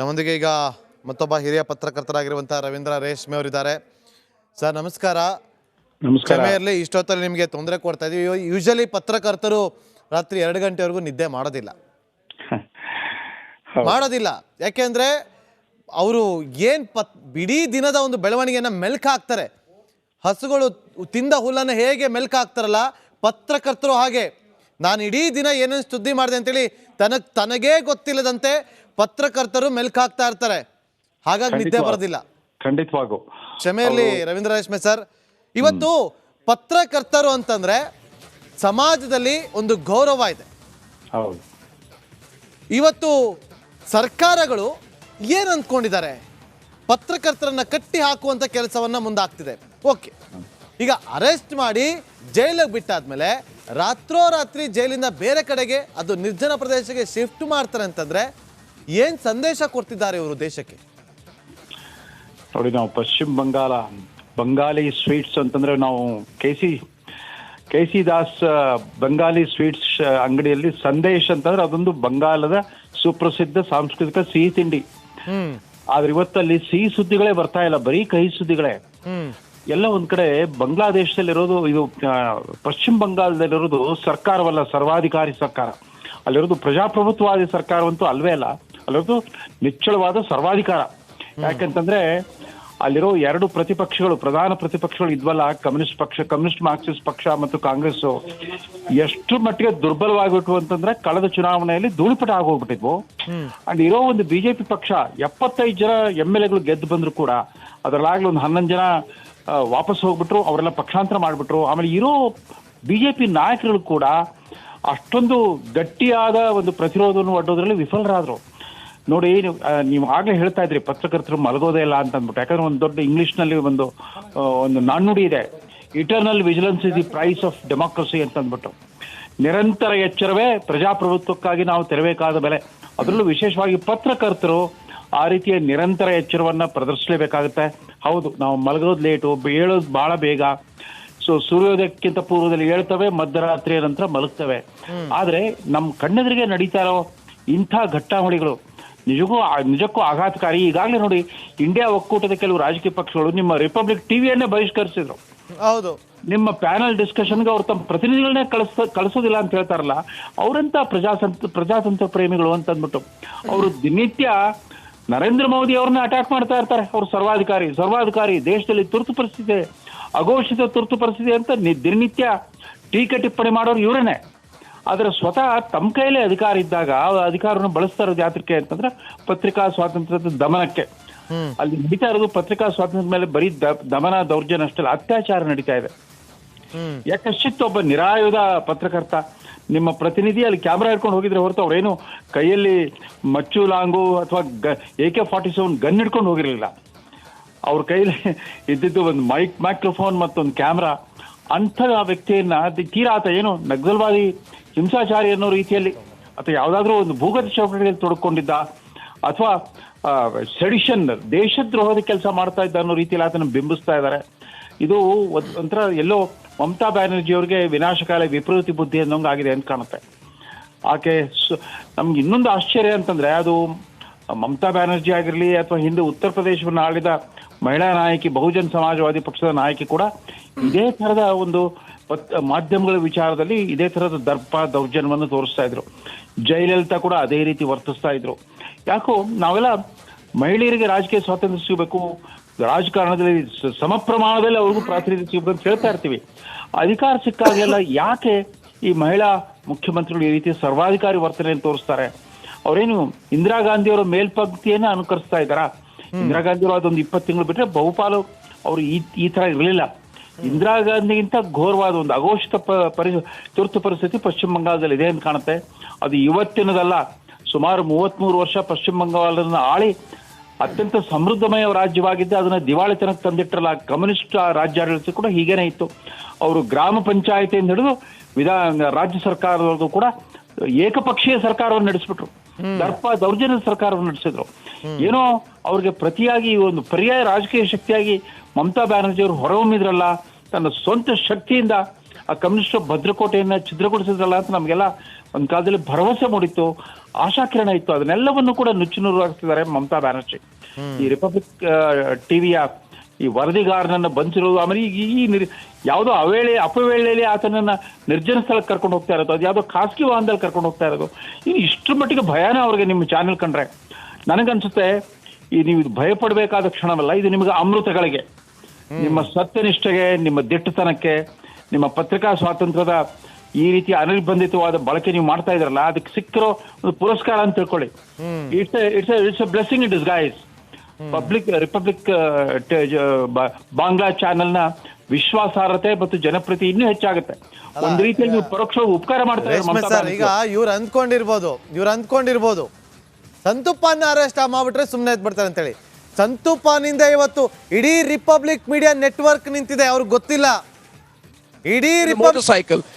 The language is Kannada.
ನಮ್ಮೊಂದಿಗೆ ಈಗ ಮತ್ತೊಬ್ಬ ಹಿರಿಯ ಪತ್ರಕರ್ತರಾಗಿರುವಂತಹ ರವೀಂದ್ರ ರೇಷ್ಮೆ ಅವರಿದ್ದಾರೆ. ಸರ್ ನಮಸ್ಕಾರ. ಕ್ಷಮೆ ಇರಲಿ, ಇಷ್ಟೊತ್ತಲ್ಲಿ ನಿಮಗೆ ತೊಂದರೆ ಕೊಡ್ತಾ ಇದೀವಿ. ಯೂಶಲಿ ಪತ್ರಕರ್ತರು ರಾತ್ರಿ 2 ಗಂಟೆವರೆಗೂ ನಿದ್ದೆ ಮಾಡೋದಿಲ್ಲ. ಯಾಕೆಂದ್ರೆ ಅವರು ಇಡೀ ದಿನದ ಒಂದು ಬೆಳವಣಿಗೆಯನ್ನ ಮೆಲ್ಕು ಹಾಕ್ತಾರೆ. ಹಸುಗಳು ತಿಂದ ಹುಲ್ಲನ್ನು ಹೇಗೆ ಮೆಲ್ಕು ಹಾಕ್ತಾರಲ್ಲ, ಪತ್ರಕರ್ತರು ಹಾಗೆ. ನಾನು ಇಡೀ ದಿನ ಏನೇನು ಸುದ್ದಿ ಮಾಡಿದೆ ಅಂತೇಳಿ ತನಗೇ ಗೊತ್ತಿಲ್ಲದಂತೆ ಪತ್ರಕರ್ತರು ಮೆಲ್ಕು ಹಾಕ್ತಾ ಇರ್ತಾರೆ. ಹಾಗಾಗಿ ನಿದ್ದೆ ಬರೋದಿಲ್ಲ. ಖಂಡಿತವಾಗೂ ಕ್ಷಮೆ ಇರಲಿ ರವೀಂದ್ರ ರೇಷ್ಮೆ ಸರ್. ಇವತ್ತು ಪತ್ರಕರ್ತರು ಅಂತಂದ್ರೆ ಸಮಾಜದಲ್ಲಿ ಒಂದು ಗೌರವ ಇದೆ. ಇವತ್ತು ಸರ್ಕಾರಗಳು ಏನ್ ಅಂದ್ಕೊಂಡಿದ್ದಾರೆ, ಪತ್ರಕರ್ತರನ್ನ ಕಟ್ಟಿ ಹಾಕುವಂತ ಕೆಲಸವನ್ನ ಮುಂದಾಗ್ತಿದೆ. ಓಕೆ, ಈಗ ಅರೆಸ್ಟ್ ಮಾಡಿ ಜೈಲಿಗೆ ಬಿಟ್ಟಾದ್ಮೇಲೆ ರಾತ್ರೋರಾತ್ರಿ ಜೈಲಿಂದ ಬೇರೆ ಕಡೆಗೆ, ಅದು ನಿರ್ಜನ ಪ್ರದೇಶಕ್ಕೆ ಶಿಫ್ಟ್ ಮಾಡ್ತಾರೆ ಅಂತಂದ್ರೆ ಏನ್ ಸಂದೇಶ ಕೊಡ್ತಿದ್ದಾರೆ ಇವರು ದೇಶಕ್ಕೆ? ನೋಡಿ, ನಾವು ಪಶ್ಚಿಮ ಬಂಗಾಳ ಬಂಗಾಲಿ ಸ್ವೀಟ್ಸ್ ಅಂತಂದ್ರೆ ನಾವು K C Das Bengali sweets ಅಂಗಡಿಯಲ್ಲಿ ಸಂದೇಶ್ ಅಂತಂದ್ರೆ ಅದೊಂದು ಬಂಗಾಲದ ಸುಪ್ರಸಿದ್ಧ ಸಾಂಸ್ಕೃತಿಕ ಸಿಹಿ ತಿಂಡಿ. ಆದ್ರೆ ಇವತ್ತಲ್ಲಿ ಸಿಹಿ ಸುದ್ದಿಗಳೇ ಬರ್ತಾ ಇಲ್ಲ, ಬರೀ ಕಹಿ ಸುದ್ದಿಗಳೇ. ಎಲ್ಲ ಒಂದ್ ಕಡೆ ಬಾಂಗ್ಲಾದೇಶದಲ್ಲಿರೋದು, ಇದು ಪಶ್ಚಿಮ ಬಂಗಾಳದಲ್ಲಿರೋದು ಸರ್ಕಾರವಲ್ಲ, ಸರ್ವಾಧಿಕಾರಿ ಸರ್ಕಾರ. ಅಲ್ಲಿರೋದು ಪ್ರಜಾಪ್ರಭುತ್ವವಾದಿ ಸರ್ಕಾರವಂತೂ ಅಲ್ವೇ ಅಲ್ಲ, ಅಲ್ಲಿರೋದು ನಿಚ್ಚಳವಾದ ಸರ್ವಾಧಿಕಾರ. ಯಾಕಂತಂದ್ರೆ ಅಲ್ಲಿರೋ 2 ಪ್ರತಿಪಕ್ಷಗಳು, ಪ್ರಧಾನ ಪ್ರತಿಪಕ್ಷಗಳು ಇದ್ವಲ್ಲ, ಕಮ್ಯುನಿಸ್ಟ್ ಮಾರ್ಕ್ಸಿಸ್ಟ್ ಪಕ್ಷ ಮತ್ತು ಕಾಂಗ್ರೆಸ್, ಎಷ್ಟು ಮಟ್ಟಿಗೆ ದುರ್ಬಲವಾಗಿಬಿಟ್ವು ಅಂತಂದ್ರೆ ಕಳೆದ ಚುನಾವಣೆಯಲ್ಲಿ ಧೂಳಿಪಟ ಆಗೋಗ್ಬಿಟ್ಟಿದ್ವು. ಅಂಡ್ ಇರೋ ಒಂದು ಬಿಜೆಪಿ ಪಕ್ಷ 75 ಜನ MLAಗಳು ಗೆದ್ದು ಬಂದ್ರು ಕೂಡ ಅದರಲ್ಲಾಗ್ಲಿ ಒಂದು 11 ಜನ ವಾಪಸ್ ಹೋಗ್ಬಿಟ್ರು, ಅವರೆಲ್ಲ ಪಕ್ಷಾಂತರ ಮಾಡ್ಬಿಟ್ರು. ಆಮೇಲೆ ಇರೋ ಬಿಜೆಪಿ ನಾಯಕರು ಕೂಡ ಅಷ್ಟೊಂದು ಗಟ್ಟಿಯಾದ ಒಂದು ಪ್ರತಿರೋಧವನ್ನು ಒಡ್ಡೋದ್ರಲ್ಲಿ ವಿಫಲರಾದ್ರು. ನೋಡಿ, ನೀವು ಆಗ್ಲೇ ಹೇಳ್ತಾ ಇದ್ರಿ ಪತ್ರಕರ್ತರು ಮಲಗೋದೇ ಇಲ್ಲ ಅಂತ ಅಂದ್ಬಿಟ್ಟು. ಯಾಕಂದ್ರೆ ಒಂದು ದೊಡ್ಡ ಇಂಗ್ಲಿಷ್ ನಲ್ಲಿ ಒಂದು ನಾಣ್ಣುಡಿ ಇದೆ, eternal vigilance is the price of democracy ಅಂತ ಅಂದ್ಬಿಟ್ಟು. ನಿರಂತರ ಎಚ್ಚರವೇ ಪ್ರಜಾಪ್ರಭುತ್ವಕ್ಕಾಗಿ ನಾವು ತೆರಬೇಕಾದ ಬೆಲೆ. ಅದರಲ್ಲೂ ವಿಶೇಷವಾಗಿ ಪತ್ರಕರ್ತರು ಆ ರೀತಿಯ ನಿರಂತರ ಎಚ್ಚರವನ್ನ ಪ್ರದರ್ಶಿಸಲೇಬೇಕಾಗುತ್ತೆ. ಹೌದು, ನಾವು ಮಲಗೋದು ಲೇಟು, ಹೇಳೋದು ಬಹಳ ಬೇಗ. ಸೊ ಸೂರ್ಯೋದಯಕ್ಕಿಂತ ಪೂರ್ವದಲ್ಲಿ ಹೇಳ್ತವೆ, ಮಧ್ಯರಾತ್ರಿಯ ನಂತರ ಮಲಗ್ತವೆ. ಆದ್ರೆ ನಮ್ಮ ಕಣ್ಣೆದುರಿಗೆ ನಡೀತಾ ಇರೋ ಇಂಥ ಘಟ್ಟಾವಳಿಗಳು ನಿಜಕ್ಕೂ ಆಘಾತಕಾರಿ. ಈಗಾಗಲೇ ನೋಡಿ, ಇಂಡಿಯಾ ಒಕ್ಕೂಟದ ಕೆಲವು ರಾಜಕೀಯ ಪಕ್ಷಗಳು ನಿಮ್ಮ ರಿಪಬ್ಲಿಕ್ ಟಿವಿಯನ್ನೇ ಬಹಿಷ್ಕರಿಸಿದ್ರು. ಹೌದು, ನಿಮ್ಮ ಪ್ಯಾನಲ್ ಡಿಸ್ಕಷನ್ಗೆ ಅವ್ರು ತಮ್ಮ ಪ್ರತಿನಿಧಿಗಳನ್ನೇ ಕಳಿಸೋದಿಲ್ಲ ಅಂತ ಹೇಳ್ತಾರಲ್ಲ, ಅವರಂತ ಪ್ರಜಾತಂತ್ರ ಪ್ರೇಮಿಗಳು ಅಂತ ಅಂದ್ಬಿಟ್ಟು ಅವರು ದಿನನಿತ್ಯ ನರೇಂದ್ರ ಮೋದಿ ಅವ್ರನ್ನ ಅಟ್ಯಾಕ್ ಮಾಡ್ತಾ ಇರ್ತಾರೆ. ಅವ್ರು ಸರ್ವಾಧಿಕಾರಿ, ದೇಶದಲ್ಲಿ ತುರ್ತು ಪರಿಸ್ಥಿತಿ, ಅಘೋಷಿತ ತುರ್ತು ಪರಿಸ್ಥಿತಿ ಅಂತ ದಿನನಿತ್ಯ ಟೀಕೆ ಟಿಪ್ಪಣಿ ಮಾಡೋರು ಇವರೇನೆ. ಆದ್ರೆ ಸ್ವತಃ ತಮ್ಮ ಕೈಲೇ ಅಧಿಕಾರ ಇದ್ದಾಗ ಅಧಿಕಾರವನ್ನು ಬಳಸ್ತಾ ಇರೋದು ಯಾತ್ರಕ್ಕೆ ಅಂತಂದ್ರೆ ಪತ್ರಿಕಾ ಸ್ವಾತಂತ್ರ್ಯದ ದಮನಕ್ಕೆ. ಅಲ್ಲಿ ನಡೀತಾ ಇರೋದು ಪತ್ರಿಕಾ ಸ್ವಾತಂತ್ರ್ಯದ ಮೇಲೆ ಬರೀ ದಮನ, ದೌರ್ಜನ್ಯ ಅಷ್ಟಲ್ಲ, ಅತ್ಯಾಚಾರ ನಡೀತಾ ಇದೆ. ಯಾಕಶ್ಚಿತ್ ಒಬ್ಬ ನಿರಾಯುಧ ಪತ್ರಕರ್ತ, ನಿಮ್ಮ ಪ್ರತಿನಿಧಿ ಅಲ್ಲಿ ಕ್ಯಾಮ್ರಾ ಹಿಡ್ಕೊಂಡು ಹೋಗಿದ್ರೆ ಹೊರತು ಅವ್ರೇನು ಕೈಯಲ್ಲಿ ಮಚ್ಚು ಲಾಂಗು ಅಥವಾ AK-47 ಗನ್ ಹಿಡ್ಕೊಂಡು ಹೋಗಿರ್ಲಿಲ್ಲ. ಅವ್ರ ಕೈಲಿ ಇದ್ದಿದ್ದು ಒಂದು ಮೈಕ್ರೋಫೋನ್ ಮತ್ತೊಂದು ಕ್ಯಾಮ್ರಾ. ಅಂಥ ವ್ಯಕ್ತಿಯನ್ನ ತೀರಾ ಆತ ಏನು ನಕ್ಸಲ್ವಾದಿ ಹಿಂಸಾಚಾರಿ ಅನ್ನೋ ರೀತಿಯಲ್ಲಿ ಅಥವಾ ಯಾವುದಾದ್ರೂ ಒಂದು ಭೂಗತ ಚೌಕಟಿಯಲ್ಲಿ ತೊಡ್ಕೊಂಡಿದ್ದ ಅಥವಾ ಸೆಡಿಷನ್, ದೇಶದ್ರೋಹದ ಕೆಲಸ ಮಾಡ್ತಾ ಇದ್ದ ಅನ್ನೋ ರೀತಿಯಲ್ಲಿ ಆತನ ಬಿಂಬಿಸ್ತಾ ಇದ್ದಾರೆ. ಇದು ಒಂಥರ ಎಲ್ಲೋ ಮಮತಾ ಬ್ಯಾನರ್ಜಿ ಅವ್ರಿಗೆ ವಿನಾಶಕಾಲ ವಿಪರೀತ ಬುದ್ಧಿ ಅನ್ನೋಂಗಾಗಿದೆ ಅಂತ ಕಾಣುತ್ತೆ. ಆಕೆ ನಮ್ಗೆ ಇನ್ನೊಂದು ಆಶ್ಚರ್ಯ ಅಂತಂದ್ರೆ, ಅದು ಮಮತಾ ಬ್ಯಾನರ್ಜಿ ಆಗಿರಲಿ ಅಥವಾ ಹಿಂದೆ ಉತ್ತರ ಪ್ರದೇಶವನ್ನು ಆಳಿದ ಮಹಿಳಾ ನಾಯಕಿ, ಬಹುಜನ್ ಸಮಾಜವಾದಿ ಪಕ್ಷದ ನಾಯಕಿ ಕೂಡ ಇದೇ ತರದ ಒಂದು ಮಾಧ್ಯಮಗಳ ವಿಚಾರದಲ್ಲಿ ಇದೇ ತರದ ದರ್ಪ ದೌರ್ಜನ್ಯವನ್ನು ತೋರಿಸ್ತಾ ಇದ್ರು. ಜಯಲಲಿತಾ ಕೂಡ ಅದೇ ರೀತಿ ವರ್ತಿಸ್ತಾ ಇದ್ರು. ಯಾಕೋ ನಾವೆಲ್ಲ ಮಹಿಳೆಯರಿಗೆ ರಾಜಕೀಯ ಸ್ವಾತಂತ್ರ್ಯ ಸಿಗಬೇಕು, ರಾಜಕಾರಣದಲ್ಲಿ ಸಮ ಪ್ರಮಾಣದಲ್ಲಿ ಅವ್ರಿಗೂ ಪ್ರಾತಿನಿಧ್ಯ ಸಿಗಬೇಕು ಅಂತ ಹೇಳ್ತಾ ಇರ್ತೀವಿ. ಅಧಿಕಾರ ಸಿಕ್ಕಾಗೆಲ್ಲ ಯಾಕೆ ಈ ಮಹಿಳಾ ಮುಖ್ಯಮಂತ್ರಿಗಳು ಈ ರೀತಿ ಸರ್ವಾಧಿಕಾರಿ ವರ್ತನೆಯನ್ನು ತೋರಿಸ್ತಾರೆ? ಅವರೇನು ಇಂದಿರಾ ಗಾಂಧಿ ಅವರ ಮೇಲ್ಪಂಕ್ತಿಯನ್ನ ಅನುಕರಿಸ್ತಾ ಇದ್ದಾರಾ? ಇಂದಿರಾ ಗಾಂಧಿ ಅವರು ಅದೊಂದು 20 ತಿಂಗಳು ಬಿಟ್ರೆ ಬಹುಪಾಲು ಅವರು ಈ ತರ ಇರಲಿಲ್ಲ. ಇಂದಿರಾ ಗಾಂಧಿಗಿಂತ ಘೋರವಾದ ಒಂದು ಅಘೋಷಿತ ತುರ್ತು ಪರಿಸ್ಥಿತಿ ಪಶ್ಚಿಮ ಬಂಗಾಳದಲ್ಲಿ ಇದೆ ಅಂತ ಕಾಣುತ್ತೆ. ಅದು ಇವತ್ತಿನದಲ್ಲ, ಸುಮಾರು 33 ವರ್ಷ ಪಶ್ಚಿಮ ಬಂಗಾಳವನ್ನು ಆಳಿ ಅತ್ಯಂತ ಸಮೃದ್ಧಮಯ ರಾಜ್ಯವಾಗಿದ್ದೆ ಅದನ್ನ ದಿವಾಳಿತನಕ್ಕೆ ತಂದಿಟ್ಟರಲ್ಲ. ಕಮ್ಯುನಿಸ್ಟ್ ರಾಜ್ಯಾಡಳಿತ ಕೂಡ ಹೀಗೇನೆ ಇತ್ತು. ಅವರು ಗ್ರಾಮ ಪಂಚಾಯತಿಯಿಂದ ಹಿಡಿದು ರಾಜ್ಯ ಸರ್ಕಾರದವರೆಗೂ ಕೂಡ ಏಕಪಕ್ಷೀಯ ಸರ್ಕಾರವನ್ನು ನಡೆಸ್ಬಿಟ್ರು, ದರ್ಪ ದೌರ್ಜನ್ಯದ ಸರ್ಕಾರವನ್ನು ನಡೆಸಿದ್ರು. ಏನೋ ಅವ್ರಿಗೆ ಪ್ರತಿಯಾಗಿ ಒಂದು ಪರ್ಯಾಯ ರಾಜಕೀಯ ಶಕ್ತಿಯಾಗಿ ಮಮತಾ ಬ್ಯಾನರ್ಜಿ ಅವರು ಹೊರಹೊಮ್ಮಿದ್ರಲ್ಲ, ತನ್ನ ಸ್ವಂತ ಶಕ್ತಿಯಿಂದ ಆ ಕಮ್ಯುನಿಸ್ಟ್ ಭದ್ರಕೋಟೆಯನ್ನ ಛಿದ್ರಗೊಳಿಸಿದ್ರಲ್ಲ ಅಂತ ನಮಗೆಲ್ಲ ಒಂದ್ ಕಾಲದಲ್ಲಿ ಭರವಸೆ ಮೂಡಿತ್ತು, ಆಶಾಕಿರಣ ಇತ್ತು, ಅದನ್ನೆಲ್ಲವನ್ನು ಕೂಡ ನುಚ್ಚುನೂರಾಗಿಸಿದ್ದಾರೆ ಮಮತಾ ಬ್ಯಾನರ್ಜಿ. ಈ ರಿಪಬ್ಲಿಕ್ ಟಿವಿಯ ಈ ವರದಿಗಾರನನ್ನ ಬಂದಿರೋದು, ಆಮೇಲೆ ಯಾವುದೋ ಅಪವೇಳೆಯಲ್ಲಿ ಆತನನ್ನ ನಿರ್ಜನ ಸ್ಥಳಕ್ಕೆ ಕರ್ಕೊಂಡು ಹೋಗ್ತಾ ಇರೋದು, ಅದು ಯಾವುದೋ ಖಾಸಗಿ ವಾಹನದಲ್ಲಿ ಕರ್ಕೊಂಡು ಹೋಗ್ತಾ ಇರೋದು. ಇನ್ನು ಇಷ್ಟರ ಮಟ್ಟಿಗೆ ಭಯಾನ ಅವ್ರಿಗೆ ನಿಮ್ಮ ಚಾನೆಲ್ ಕಂಡ್ರೆ. ನನಗನ್ಸುತ್ತೆ ನೀವು ಭಯ ಪಡಬೇಕಾದ ಕ್ಷಣವಲ್ಲ, ಇದು ನಿಮಗೆ ಅಮೃತಗಳಿಗೆ, ನಿಮ್ಮ ಸತ್ಯನಿಷ್ಠೆಗೆ, ನಿಮ್ಮ ದಿಟ್ಟತನಕ್ಕೆ, ನಿಮ್ಮ ಪತ್ರಿಕಾ ಸ್ವಾತಂತ್ರ್ಯದ ಈ ರೀತಿ ಅನಿರ್ಬಂಧಿತವಾದ ಬಳಕೆ ನೀವು ಮಾಡ್ತಾ ಇದ್ರಲ್ಲ, ಅದಕ್ಕೆ ಸಿಕ್ಕಿರೋ ಒಂದು ಪುರಸ್ಕಾರ ಅಂತ ತಿಳ್ಕೊಳ್ಳಿ. It's A blessing in disguise. Republic Bangla ಚಾನೆಲ್ನ ವಿಶ್ವಾಸಾರ್ಹತೆ ಮತ್ತು ಜನಪ್ರಿಯತೆ ಇನ್ನೂ ಹೆಚ್ಚಾಗುತ್ತೆ. ಒಂದ್ ರೀತಿಯಲ್ಲಿ ನೀವು ಪರೋಕ್ಷ ಉಪಕಾರ ಮಾಡ್ತಾ ಸರ್. ಈಗ ಇವ್ರು ಅಂದ್ಕೊಂಡಿರ್ಬೋದು ಸಂತುಪಾನ ಅರೆಸ್ಟ್ ಮಾಡ್ಬಿಟ್ರೆ ಸುಮ್ಮನೆ ಎದ್ಬಿಡ್ತಾರೆ ಅಂತೇಳಿ. ಸಂತುಪಾನಿಂದ ಇವತ್ತು ಇಡೀ ರಿಪಬ್ಲಿಕ್ ಮೀಡಿಯಾ ನೆಟ್ವರ್ಕ್ ನಿಂತಿದೆ, ಅವ್ರಿಗೆ ಗೊತ್ತಿಲ್ಲ. ಇಡೀ motorcycle